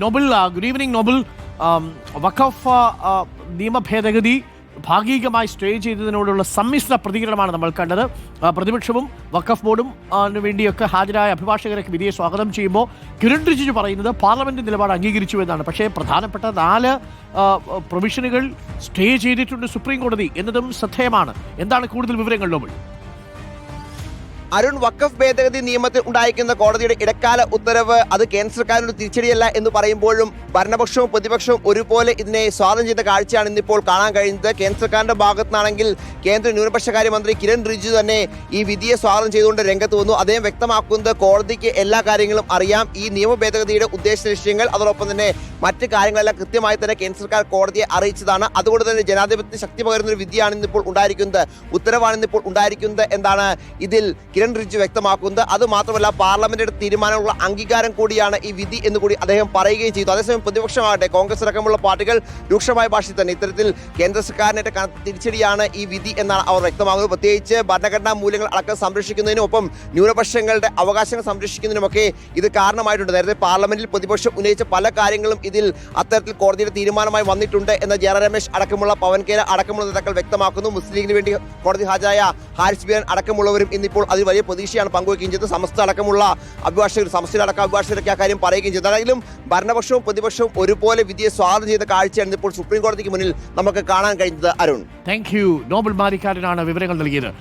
Nobel good evening Noble. വഖഫ് നിയമ ഭേദഗതി ഭാഗികമായി സ്റ്റേ ചെയ്തതിനോടുള്ള സമ്മിശ്ര പ്രതികരണമാണ് നമ്മൾ കണ്ടത്. പ്രതിപക്ഷവും വഖഫ് ബോർഡും വേണ്ടിയൊക്കെ ഹാജരായ അഭിഭാഷകരൊക്കെ വിധിയെ സ്വാഗതം ചെയ്യുമ്പോൾ കിരൺ റിജിജു പറയുന്നത് പാർലമെന്റ് നിലപാട് അംഗീകരിച്ചു എന്നാണ്. പക്ഷേ പ്രധാനപ്പെട്ട 4 പ്രൊവിഷനുകൾ സ്റ്റേ ചെയ്തിട്ടുണ്ട് സുപ്രീം കോടതി എന്നതും ശ്രദ്ധേയമാണ്. എന്താണ് കൂടുതൽ വിവരങ്ങൾ നോബൽ? അരുൺ, വഖഫ് ഭേദഗതി നിയമത്തിൽ ഉണ്ടായിരിക്കുന്ന കോടതിയുടെ ഇടക്കാല ഉത്തരവ് അത് കേന്ദ്ര സർക്കാരിനൊരു തിരിച്ചടിയല്ല എന്ന് പറയുമ്പോഴും ഭരണപക്ഷവും പ്രതിപക്ഷവും ഒരുപോലെ ഇതിനെ സ്വാഗതം ചെയ്ത കാഴ്ചയാണ് ഇന്നിപ്പോൾ കാണാൻ കഴിയുന്നത്. കേന്ദ്ര സർക്കാരിന്റെ ഭാഗത്തു നിന്നാണെങ്കിൽ കേന്ദ്ര ന്യൂനപക്ഷകാര്യ മന്ത്രി കിരൺ റിജിജു തന്നെ ഈ വിധിയെ സ്വാഗതം ചെയ്തുകൊണ്ട് രംഗത്ത് വന്നു. അദ്ദേഹം വ്യക്തമാക്കുന്നത് കോടതിക്ക് എല്ലാ കാര്യങ്ങളും അറിയാം, ഈ നിയമ ഭേദഗതിയുടെ ഉദ്ദേശ ലക്ഷ്യങ്ങൾ അതോടൊപ്പം തന്നെ മറ്റ് കാര്യങ്ങളെല്ലാം കൃത്യമായി തന്നെ കേന്ദ്ര സർക്കാർ കോടതിയെ അറിയിച്ചതാണ്. അതുകൊണ്ട് തന്നെ ജനാധിപത്യത്തിന് ശക്തി പകരുന്ന ഒരു വിധിയാണ് ഇന്നിപ്പോൾ ഉണ്ടായിരിക്കുന്നത്, ഉത്തരവാണ് ഇന്നിപ്പോൾ ഉണ്ടായിരിക്കുന്നത് എന്നാണ് ഇതിൽ കിരൺ റിജിജു വ്യക്തമാക്കുന്നത്. അത് മാത്രമല്ല പാർലമെന്റിന്റെ തീരുമാനമുള്ള അംഗീകാരം കൂടിയാണ് ഈ വിധി എന്ന് കൂടി അദ്ദേഹം പറയുകയും ചെയ്തു. അതേസമയം പ്രതിപക്ഷമാകട്ടെ കോൺഗ്രസ് അടക്കമുള്ള പാർട്ടികൾ രൂക്ഷമായ ഭാഷയിൽ തന്നെ ഇത്തരത്തിൽ കേന്ദ്ര സർക്കാരിന്റെ തിരിച്ചടിയാണ് ഈ വിധി എന്നാണ് അവർ വ്യക്തമാകുന്നത്. പ്രത്യേകിച്ച് ഭരണഘടനാ മൂല്യങ്ങൾ അടക്കം സംരക്ഷിക്കുന്നതിനും ഒപ്പം ന്യൂനപക്ഷങ്ങളുടെ അവകാശങ്ങൾ സംരക്ഷിക്കുന്നതിനുമൊക്കെ ഇത് കാരണമായിട്ടുണ്ട്. നേരത്തെ പാർലമെന്റിൽ പ്രതിപക്ഷം ഉന്നയിച്ച പല കാര്യങ്ങളും ഇതിൽ അത്തരത്തിൽ കോടതിയുടെ തീരുമാനമായി വന്നിട്ടുണ്ട് എന്ന് ജയറാം രമേശ് അടക്കമുള്ള പവൻ കേര അടക്കമുള്ള നേതാക്കൾ വ്യക്തമാക്കുന്നു. മുസ്ലിം ലീഗിന് വേണ്ടി കോടതി ഹാജരായ ഹാരിസ് ബിയാൻ അടക്കമുള്ളവരും ഇന്നിപ്പോൾ അതിൽ വലിയ പ്രതീക്ഷയാണ് പങ്കുവയ്ക്കുകയും ചെയ്തത്. സമസ്ത അടക്കമുള്ള അഭിഭാഷകർ, സമസ്തയിലടക്കം അഭിഭാഷകരൊക്കെ ആ കാര്യം പറയുകയും ചെയ്തു. അതായാലും ഭരണപക്ഷവും പ്രതിപക്ഷവും ഒരുപോലെ വിധിയെ സ്വാഗതം ചെയ്ത കാഴ്ചയാണ് ഇപ്പോൾ സുപ്രീം കോടതിക്ക് മുന്നിൽ നമുക്ക് കാണാൻ കഴിഞ്ഞത്. Arun, thank you. നോബൽ മാരിക്കാരനാണ് വിവരങ്ങൾ നൽകിയത്.